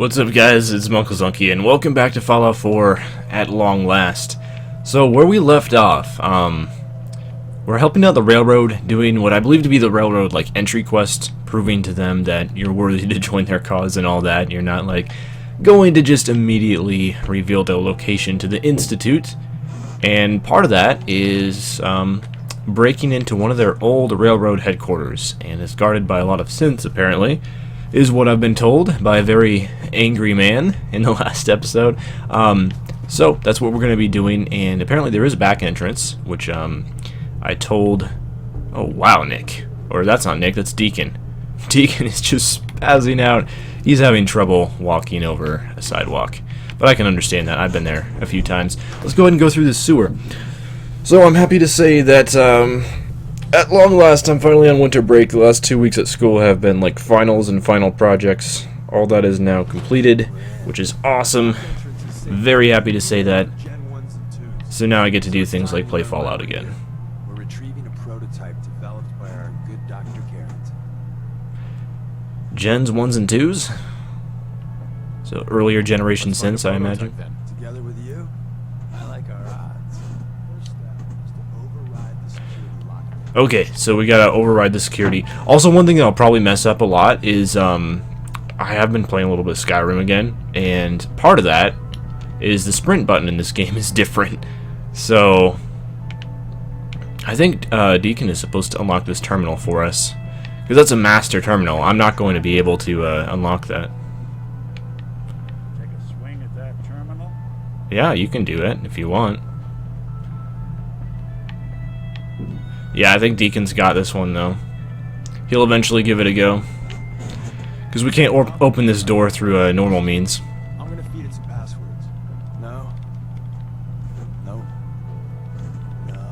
What's up, guys? It's Uncle Zunky, and welcome back to Fallout 4 at long last. So, where we left off, we're helping out the railroad, doing what I believe to be the railroad, like, entry quest, proving to them that you're worthy to join their cause and all that. You're not, like, going to just immediately reveal their location to the Institute. And part of that is, breaking into one of their old railroad headquarters, and it's guarded by a lot of synths, apparently, is what I've been told by a very angry man in the last episode. So that's what we're going to be doing, and apparently there is a back entrance, which I told... Oh, wow, Nick. Or that's not Nick, that's Deacon. Deacon is just spazzing out. He's having trouble walking over a sidewalk. But I can understand that. I've been there a few times. Let's go ahead and go through this sewer. So I'm happy to say that at long last, I'm finally on winter break. The last 2 weeks at school have been like finals and final projects. All that is now completed, which is awesome. Very happy to say that. So now I get to do things like play Fallout again. We're retrieving a prototype developed by our good Dr. Garrett. Gens 1s and 2s? So earlier generation synths, I imagine. Together with you, I like our odds. First step is to override the security lock. Okay, so we gotta override the security. Also, one thing that I'll probably mess up a lot is, I have been playing a little bit of Skyrim again, and part of that is the sprint button in this game is different. So, I think Deacon is supposed to unlock this terminal for us, because that's a master terminal. I'm not going to be able to unlock that. Take a swing at that terminal? Yeah, you can do it if you want. Yeah, I think Deacon's got this one, though. He'll eventually give it a go. Because we can't open this door through normal means. I'm gonna feed it some passwords. No. No. No.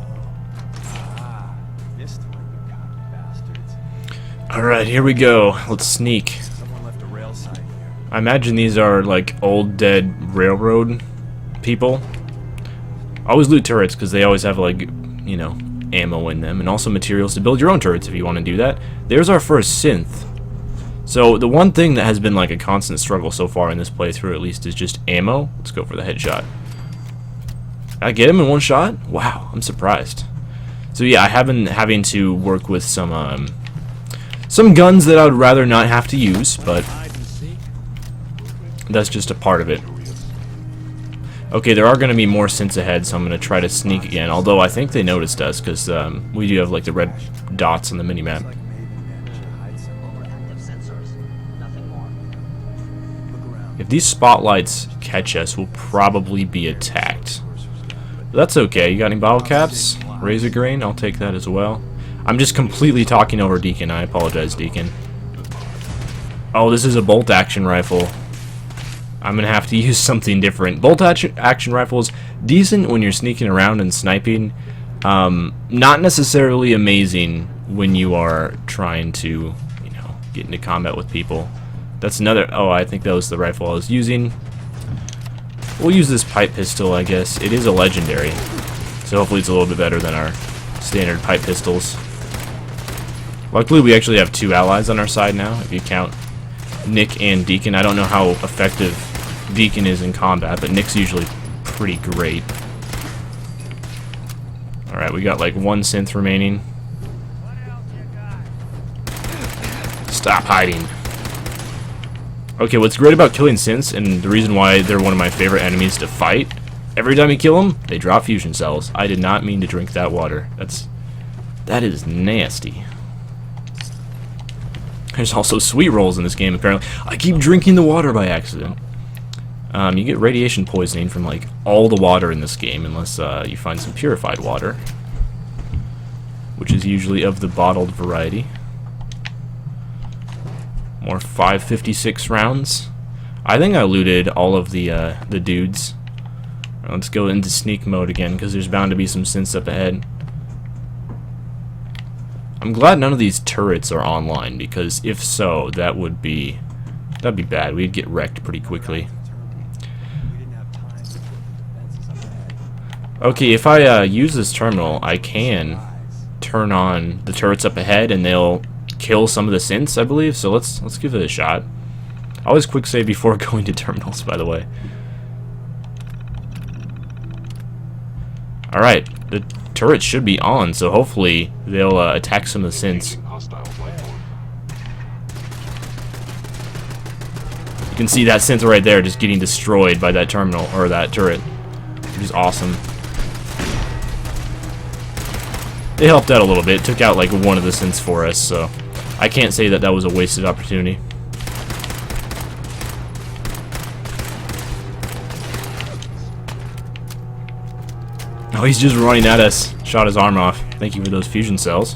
Ah, this one, you copy bastards. Alright, here we go. Let's sneak. Someone left a rail sign here. I imagine these are, like, old, dead railroad people. Always loot turrets, because they always have, like, you know, ammo in them. And also materials to build your own turrets if you want to do that. There's our first synth. So, the one thing that has been, like, a constant struggle so far in this playthrough, at least, is just ammo. Let's go for the headshot. I get him in one shot? Wow, I'm surprised. So, yeah, I have been having to work with some guns that I would rather not have to use, but that's just a part of it. Okay, there are going to be more synths ahead, so I'm going to try to sneak again, although I think they noticed us, because we do have, like, the red dots on the minimap. If these spotlights catch us, we'll probably be attacked. But that's okay. You got any bottle caps? Razor grain? I'll take that as well. I'm just completely talking over Deacon. I apologize, Deacon. Oh, this is a bolt action rifle. I'm gonna have to use something different. Bolt action rifles, decent when you're sneaking around and sniping. Not necessarily amazing when you are trying to, you know, get into combat with people. That's another... Oh, I think that was the rifle I was using. We'll use this pipe pistol, I guess. It is a legendary, so hopefully it's a little bit better than our standard pipe pistols. Luckily, we actually have two allies on our side now, if you count Nick and Deacon. I don't know how effective Deacon is in combat, but Nick's usually pretty great. Alright, we got like one synth remaining. Stop hiding. Okay, what's great about killing synths, and the reason why they're one of my favorite enemies to fight, every time you kill them, they drop fusion cells. I did not mean to drink that water. That is nasty. There's also sweet rolls in this game, apparently. I keep drinking the water by accident. You get radiation poisoning from, like, all the water in this game, unless you find some purified water, which is usually of the bottled variety. More 5.56 rounds. I think I looted all of the dudes. Let's go into sneak mode again, because there's bound to be some synths up ahead. I'm glad none of these turrets are online, because if so, that'd be bad. We'd get wrecked pretty quickly. Okay, if I use this terminal, I can turn on the turrets up ahead, and they'll kill some of the synths, I believe. So let's give it a shot. Always quick save before going to terminals, by the way. Alright, the turrets should be on, so hopefully they'll attack some of the synths. You can see that synth right there just getting destroyed by that terminal, or that turret, which is awesome. They helped out a little bit, took out like one of the synths for us, so I can't say that that was a wasted opportunity. Oh, he's just running at us. Shot his arm off. Thank you for those fusion cells.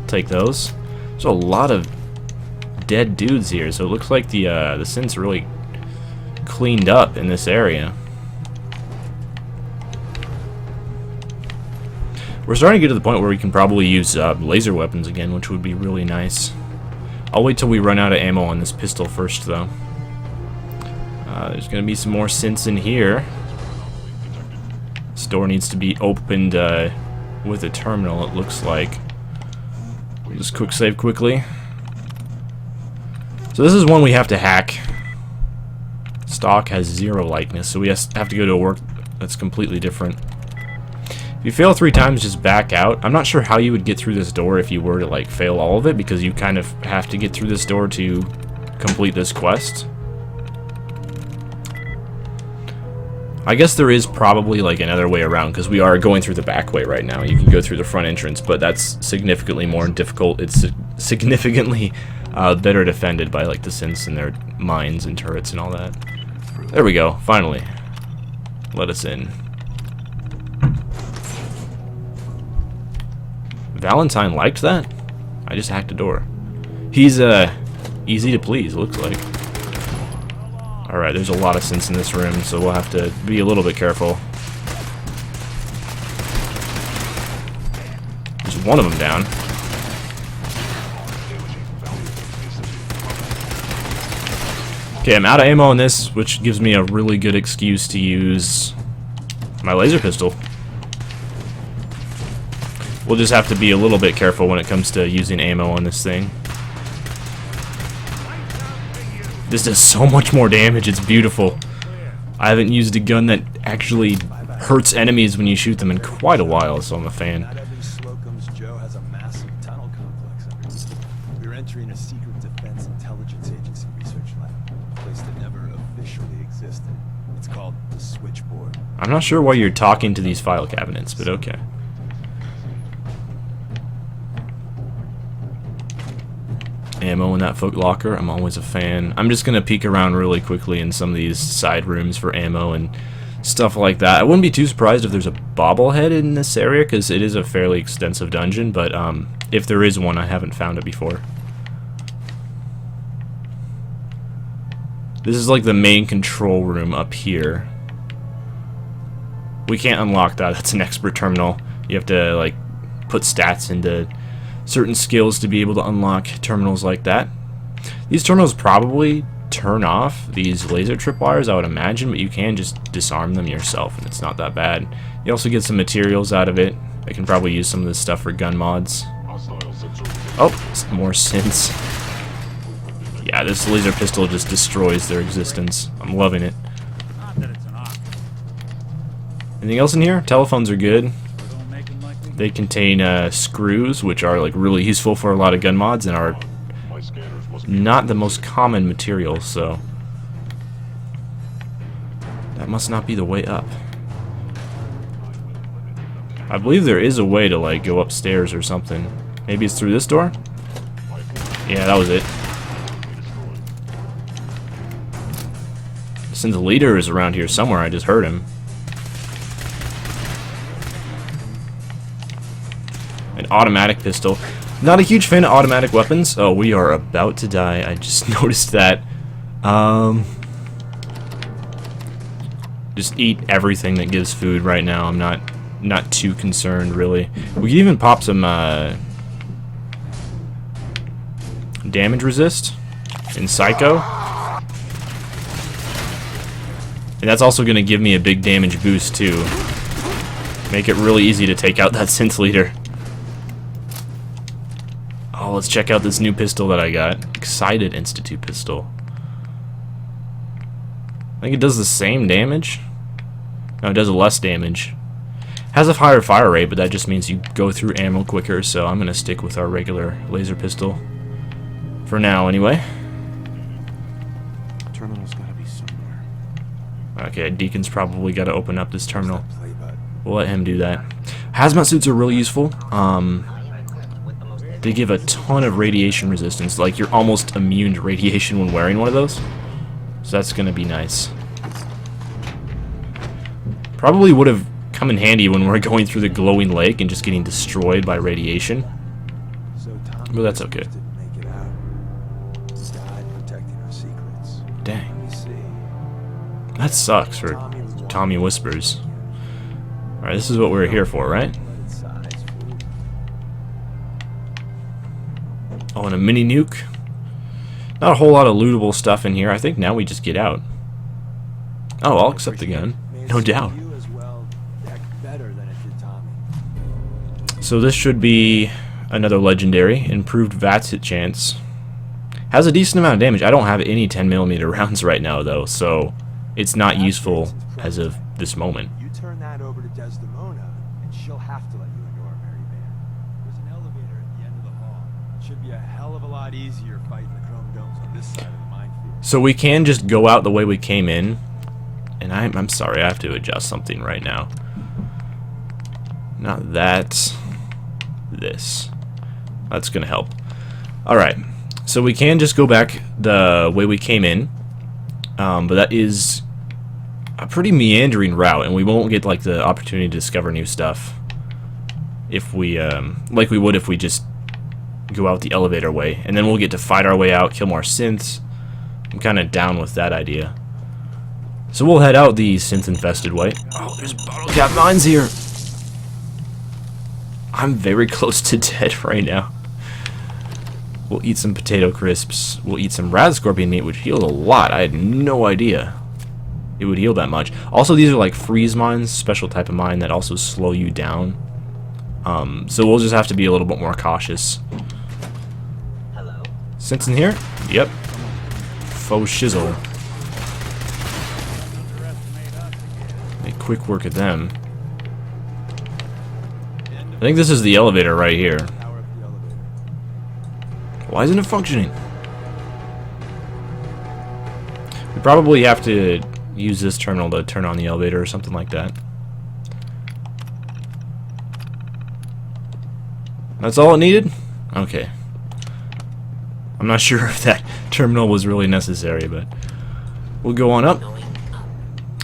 Take those. There's a lot of dead dudes here, so it looks like the synths really cleaned up in this area. We're starting to get to the point where we can probably use laser weapons again, which would be really nice. I'll wait till we run out of ammo on this pistol first, though. There's going to be some more synths in here. This door needs to be opened with a terminal, it looks like. We'll just quick save quickly. So this is one we have to hack. Stock has 0 likeness, so we have to go to a work that's completely different. If you fail 3 times, just back out. I'm not sure how you would get through this door if you were to like fail all of it, because you kind of have to get through this door to complete this quest. I guess there is probably like another way around, because we are going through the back way right now. You can go through the front entrance, but that's significantly more difficult. It's significantly better defended by like the synths and their mines and turrets and all that. There we go, finally. Let us in. Valentine liked that? I just hacked a door. He's easy to please, looks like. Alright, there's a lot of synths in this room, so we'll have to be a little bit careful. There's one of them down. Okay, I'm out of ammo on this, which gives me a really good excuse to use my laser pistol. We'll just have to be a little bit careful when it comes to using ammo on this thing. This does so much more damage, it's beautiful. I haven't used a gun that actually hurts enemies when you shoot them in quite a while, so I'm a fan. Not every Slocum's Joe has a massive tunnel complex under. We're entering a secret defense intelligence agency research lab, a place that never officially existed. It's called the Switchboard. I'm not sure why you're talking to these file cabinets, but okay. Ammo in that foot locker, I'm always a fan. I'm just gonna peek around really quickly in some of these side rooms for ammo and stuff like that. I wouldn't be too surprised if there's a bobblehead in this area, because it is a fairly extensive dungeon, but if there is one, I haven't found it before. This is like the main control room up here. We can't unlock that, that's an expert terminal. You have to like put stats into certain skills to be able to unlock terminals like that. These terminals probably turn off these laser tripwires, I would imagine, but you can just disarm them yourself and it's not that bad. You also get some materials out of it. I can probably use some of this stuff for gun mods. Oh, some more synths. Yeah, this laser pistol just destroys their existence. I'm loving it. Not that it's an option. Anything else in here? Telephones are good. They contain screws, which are like really useful for a lot of gun mods and are not the most common material, so that must not be the way up. I believe there is a way to like go upstairs or something. Maybe it's through this door? Yeah, that was it. Since the leader is around here somewhere, I just heard him. An automatic pistol. Not a huge fan of automatic weapons. Oh, we are about to die. I just noticed that. Just eat everything that gives food right now. I'm not too concerned, really. We can even pop some damage resist in Psycho. And that's also going to give me a big damage boost, too. Make it really easy to take out that synth leader. Oh, let's check out this new pistol that I got. Excited Institute pistol. think it does the same damage. No, it does less damage. Has a higher fire rate, but that just means you go through ammo quicker, so I'm going to stick with our regular laser pistol. For now, anyway. Terminal's gotta be somewhere. Okay, Deacon's probably got to open up this terminal. We'll let him do that. Hazmat suits are really useful. They give a ton of radiation resistance. Like, you're almost immune to radiation when wearing one of those. So that's going to be nice. Probably would have come in handy when we're going through the glowing lake and just getting destroyed by radiation. But that's okay. Dang. That sucks for Tommy Whispers. Alright, this is what we're here for, right? Oh, and a mini nuke. Not a whole lot of lootable stuff in here. I think now we just get out. Oh, I'll accept the gun. No doubt. So this should be another legendary. Improved VATS hit chance. Has a decent amount of damage. I don't have any 10mm rounds right now, though, so it's not useful as of this moment. You turn that over to Desdemona, and she'll have to let you into our merry band. There's an elevator at the end of the hall. It should be a hell of a lot easier fighting the chrome domes on this side of the minefield. So we can just go out the way we came in. And I'm sorry, I have to adjust something right now. Not that. This. That's gonna help. Alright. So we can just go back the way we came in. But that is a pretty meandering route, and we won't get like the opportunity to discover new stuff if we like we would if we just go out the elevator way. And then we'll get to fight our way out, kill more synths. I'm kinda down with that idea. So we'll head out the synth-infested way. Oh, there's bottle cap mines here. I'm very close to dead right now. We'll eat some potato crisps. We'll eat some rad scorpion meat, which healed a lot. I had no idea it would heal that much. Also, these are like freeze mines, special type of mine that also slow you down. So we'll just have to be a little bit more cautious. Hello? Synths in here? Yep. Faux shizzle. Make quick work of them. I think this is the elevator right here. Why isn't it functioning? We probably have to use this terminal to turn on the elevator or something like that. That's all it needed? Okay. I'm not sure if that terminal was really necessary, but we'll go on up.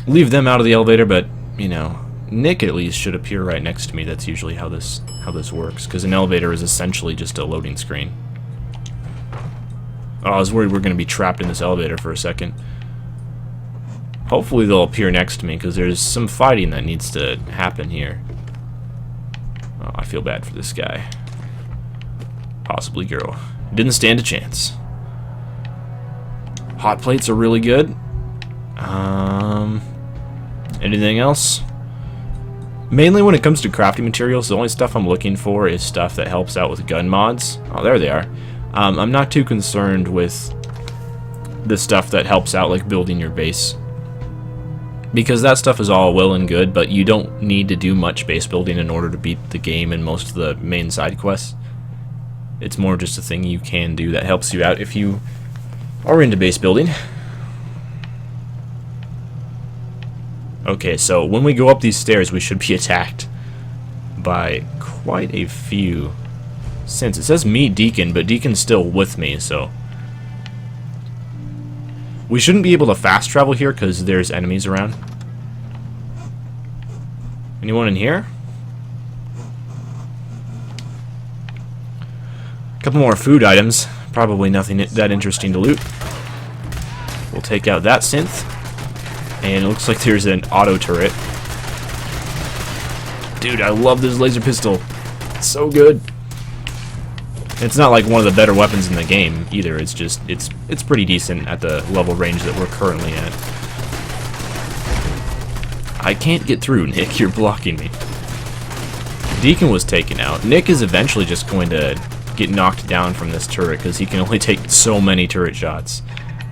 Leave them out of the elevator, but, you know, Nick at least should appear right next to me. That's usually how this works, because an elevator is essentially just a loading screen. Oh, I was worried we're going to be trapped in this elevator for a second. Hopefully they'll appear next to me, because there's some fighting that needs to happen here. Oh, I feel bad for this guy. Possibly girl. Didn't stand a chance. Hot plates are really good. Anything else? Mainly when it comes to crafting materials, the only stuff I'm looking for is stuff that helps out with gun mods. Oh, there they are. I'm not too concerned with the stuff that helps out, like building your base, because that stuff is all well and good, but you don't need to do much base building in order to beat the game and most of the main side quests. It's more just a thing you can do that helps you out if you are into base building. Okay, so when we go up these stairs, we should be attacked by quite a few synths. It says meet Deacon, but Deacon's still with me, so we shouldn't be able to fast travel here because there's enemies around. Anyone in here? A couple more food items. Probably nothing that interesting to loot. We'll take out that synth. And it looks like there's an auto turret. Dude, I love this laser pistol. It's so good. It's not like one of the better weapons in the game either. It's just it's pretty decent at the level range that we're currently at. I can't get through, Nick. You're blocking me. Deacon was taken out. Nick is eventually just going to get knocked down from this turret because he can only take so many turret shots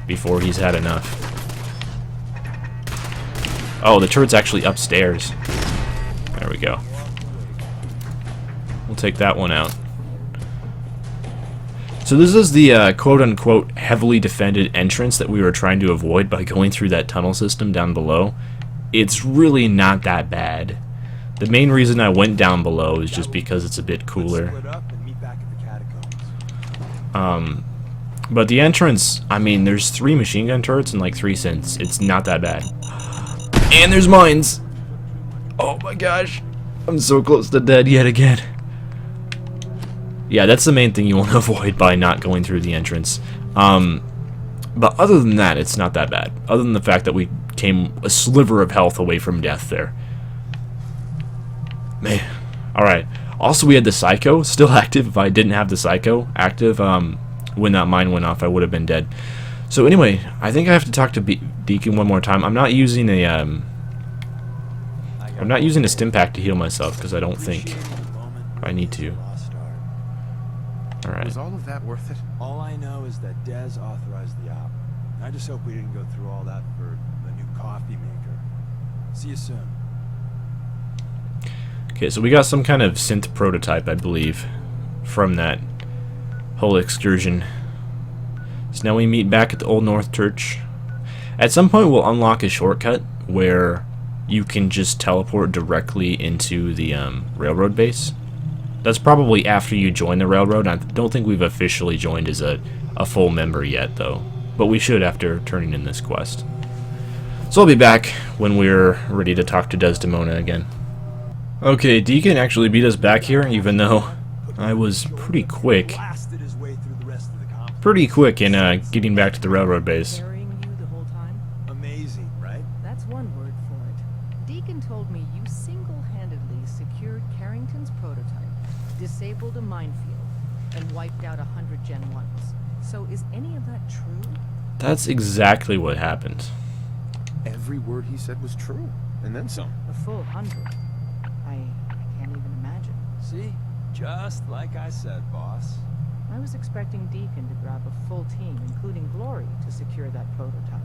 before he's had enough. Oh, the turret's actually upstairs. There we go. We'll take that one out. So this is the quote-unquote heavily defended entrance that we were trying to avoid by going through that tunnel system down below. It's really not that bad. The main reason I went down below is just because it's a bit cooler. But the entrance, I mean, there's 3 machine gun turrets and like 3 synths. It's not that bad. And there's mines! Oh my gosh. I'm so close to dead yet again. Yeah, that's the main thing you want to avoid by not going through the entrance. But other than that, it's not that bad. Other than the fact that we came a sliver of health away from death there. Man. Alright. Also, we had the Psycho still active. If I didn't have the Psycho active, when that mine went off, I would have been dead. So anyway, I think I have to talk to Deacon one more time. I'm not using a stim pack to heal myself because I don't think I need to. Alright. Was all of that worth it? All I know is that Dez authorized the op. I just hope we didn't go through all that for the new coffee maker. See you soon. Okay, so we got some kind of synth prototype, I believe, from that whole excursion. So now we meet back at the Old North Church. At some point we'll unlock a shortcut where you can just teleport directly into the railroad base. That's probably after you join the railroad. I don't think we've officially joined as a full member yet, though. But we should after turning in this quest. So I'll be back when we're ready to talk to Desdemona again. Okay, Deacon actually beat us back here, even though I was pretty quick. Pretty quick in getting back to the railroad base. Carrying you the whole time? Amazing, right? That's one word for it. Deacon told me you single-handedly secured Carrington's prototype, disabled a minefield, and wiped out 100 Gen 1s. So is any of that true? That's exactly what happened. Every word he said was true, and then some. A full 100. I can't even imagine. See? Just like I said, boss. I was expecting Deacon to grab a full team, including Glory, to secure that prototype.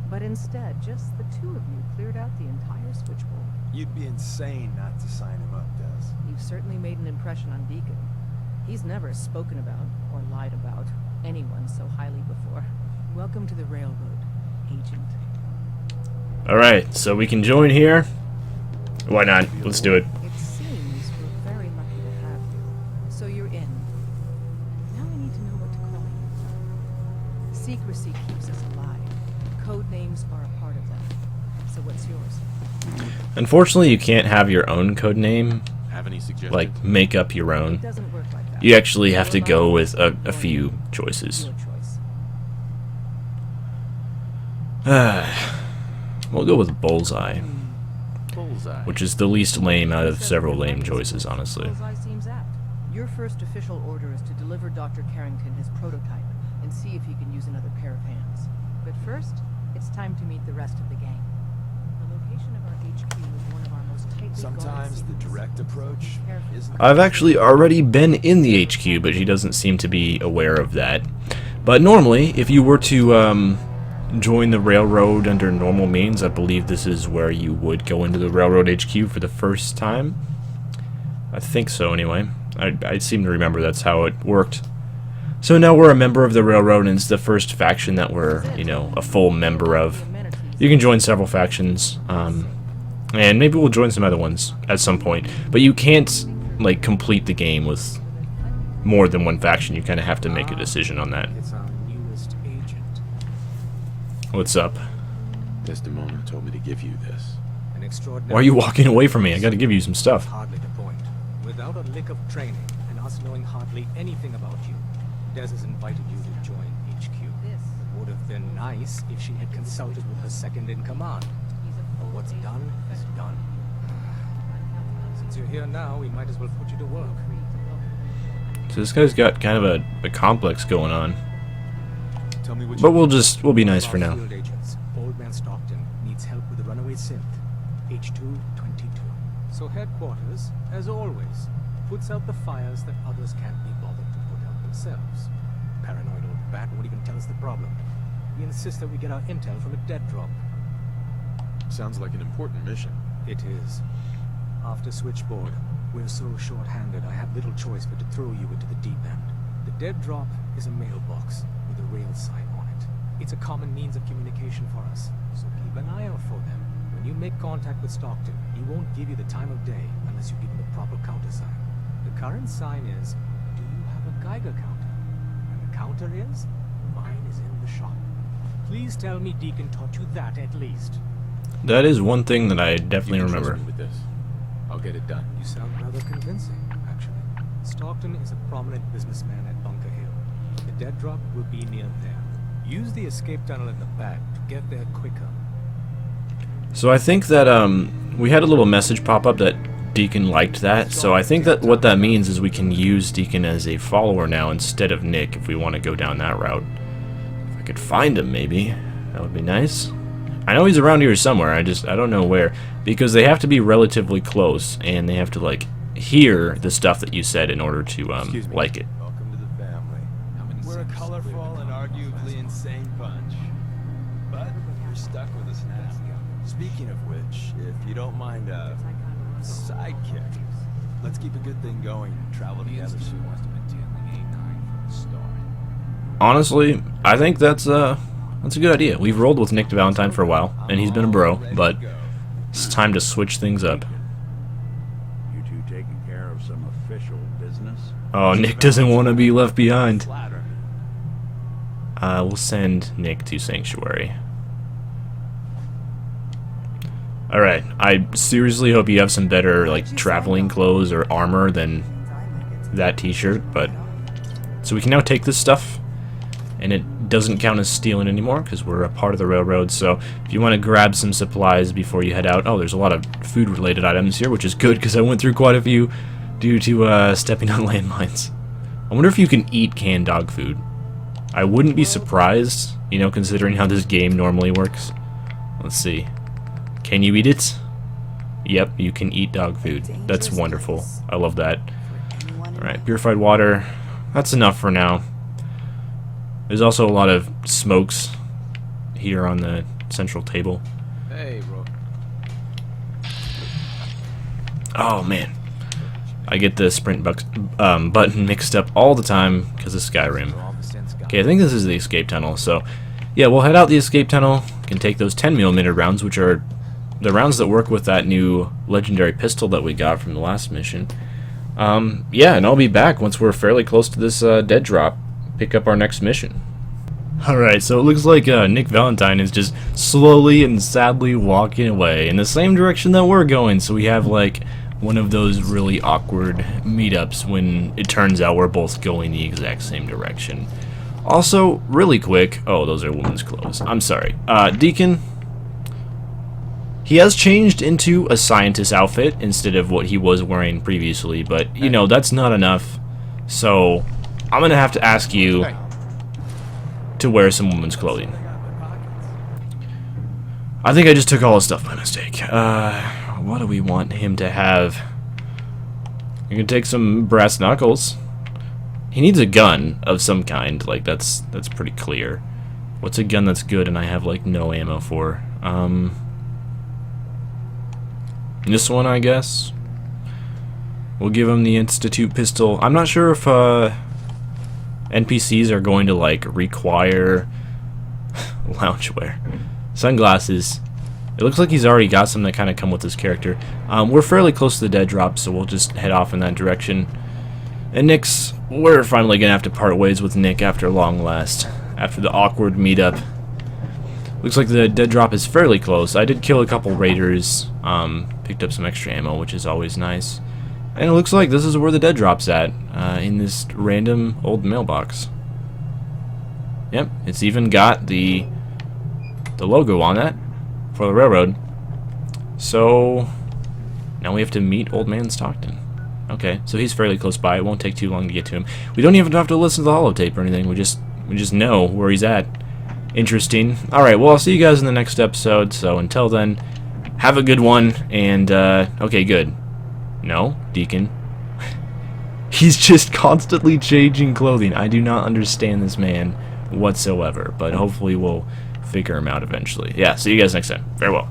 But instead, just the 2 of you cleared out the entire switchboard. You'd be insane not to sign him up, Des. You've certainly made an impression on Deacon. He's never spoken about, or lied about, anyone so highly before. Welcome to the railroad, Agent. Alright, so we can join here. Why not? Let's do it. It seems we're very lucky to have you. So you're in. Now I need to know what to call you. Secrecy keeps us alive. Code names are a part of that. So what's yours? Unfortunately, you can't have your own code name, Have any suggestions? like make up your It own. doesn't work like that. You actually have to go with a few choices. Your choice. We'll go with Bullseye, Bullseye. which is the least lame out of several lame choices, honestly. Bullseye seems apt. Your first official order is to deliver Dr. Carrington his prototype and see if he can use another pair of hands. But first, it's time to meet the rest of the gang. The location of our HQ is one of our most tightly guarded Sometimes the secrets. direct approach isn't... I've actually already been in the HQ, but she doesn't seem to be aware of that. But normally, if you were to join the railroad under normal means, I believe this is where you would go into the railroad HQ for the first time. I think so, anyway. I seem to remember that's how it worked. So now we're a member of the railroad, and it's the first faction that we're, you know, a full member of. You can join several factions, and maybe we'll join some other ones at some point. But you can't, like, complete the game with more than one faction. You kind of have to make a decision on that. It's our newest agent. What's up? Desdemona told me to give you this. An extraordinary... Why are you walking away from me? I gotta give you some stuff. Hardly the point. Without a lick of training, and us knowing hardly anything about you, Des has invited you to join HQ. This. It would have been nice if she had consulted with her second-in-command. But what's done is done. Since you're here now, we might as well put you to work. So this guy's got kind of a complex going on. Tell me what But you... we'll be nice for now. Field agents. Old Man Stockton needs help with the runaway synth. H222. So headquarters, as always, puts out the fires that others can't be bothered to put out themselves. Paranoid old bat won't even tell us the problem. We insist that we get our intel from a dead drop. Sounds like an important mission. It is. After Switchboard, we're so short-handed I have little choice but to throw you into the deep end. The dead drop is a mailbox with a rail sign on it. It's a common means of communication for us, so keep an eye out for them. When you make contact with Stockton, he won't give you the time of day unless you give him the proper countersign. The current sign is, do you have a Geiger counter? And the counter is, mine is in the shop. Please tell me Deacon taught you that at least. That is one thing that I definitely You can trust remember. me with this. I'll get it done. You sound rather convincing, actually. Stockton is a prominent businessman at Bunker Hill. The dead drop will be near there. Use the escape tunnel in the back to get there quicker. So I think that we had a little message pop up that Deacon liked that. So I think that what that means is we can use Deacon as a follower now instead of Nick if we want to go down that route. If I could find him, maybe that would be nice. I know he's around here somewhere. I don't know where, because they have to be relatively close and they have to like hear the stuff that you said in order to Excuse me. like it. Welcome to the family. We're a colorful and arguably insane bunch. But you're stuck with us now. Speaking of which, if you don't mind a sidekick, let's keep a good thing going and travel together soon. Honestly, I think that's a good idea. We've rolled with Nick Valentine for a while, and he's been a bro, but it's time to switch things up. You two taking care of some official business? Oh, Nick doesn't want to be left behind. Flatter. We'll send Nick to Sanctuary. Alright, I seriously hope you have some better, like, traveling clothes or armor than that t-shirt, but... So we can now take this stuff, and it doesn't count as stealing anymore, because we're a part of the railroad, so if you want to grab some supplies before you head out... Oh, there's a lot of food-related items here, which is good, because I went through quite a few due to stepping on landmines. I wonder if you can eat canned dog food. I wouldn't be surprised, you know, considering how this game normally works. Let's see. Can you eat it? Yep, you can eat dog food. That's wonderful. I love that. Alright, purified water. That's enough for now. There's also a lot of smokes here on the central table. Hey, bro. Oh, man. I get the sprint button mixed up all the time because of Skyrim. Okay, I think this is the escape tunnel, so... Yeah, we'll head out the escape tunnel. We can take those 10mm rounds, which are the rounds that work with that new legendary pistol that we got from the last mission. Yeah, and I'll be back once we're fairly close to this dead drop. Pick up our next mission. Alright, so it looks like Nick Valentine is just slowly and sadly walking away in the same direction that we're going, so we have like one of those really awkward meetups when it turns out we're both going the exact same direction. Also, really quick, oh, those are women's clothes. I'm sorry. Deacon, he has changed into a scientist outfit instead of what he was wearing previously, but, you know, that's not enough. So, I'm going to have to ask you to wear some women's clothing. I think I just took all his stuff by mistake. What do we want him to have? You can take some brass knuckles. He needs a gun of some kind, like that's pretty clear. What's a gun that's good and I have like no ammo for? This one, I guess. We'll give him the Institute pistol. I'm not sure if NPCs are going to like require loungewear. Sunglasses. It looks like he's already got some that kind of come with his character. We're fairly close to the dead drop, so we'll just head off in that direction. And we're finally gonna have to part ways with Nick after long last. After the awkward meetup. Looks like the dead drop is fairly close. I did kill a couple raiders, picked up some extra ammo, which is always nice. And it looks like this is where the dead drop's at, in this random old mailbox. Yep, it's even got the logo on it for the railroad. So now we have to meet Old Man Stockton. Okay, so he's fairly close by. It won't take too long to get to him. We don't even have to listen to the holotape or anything. We just know where he's at. Interesting. Alright, well, I'll see you guys in the next episode. So until then, have a good one. And, okay, good. No, Deacon. He's just constantly changing clothing. I do not understand this man whatsoever. But hopefully we'll figure him out eventually. Yeah, see you guys next time. Farewell.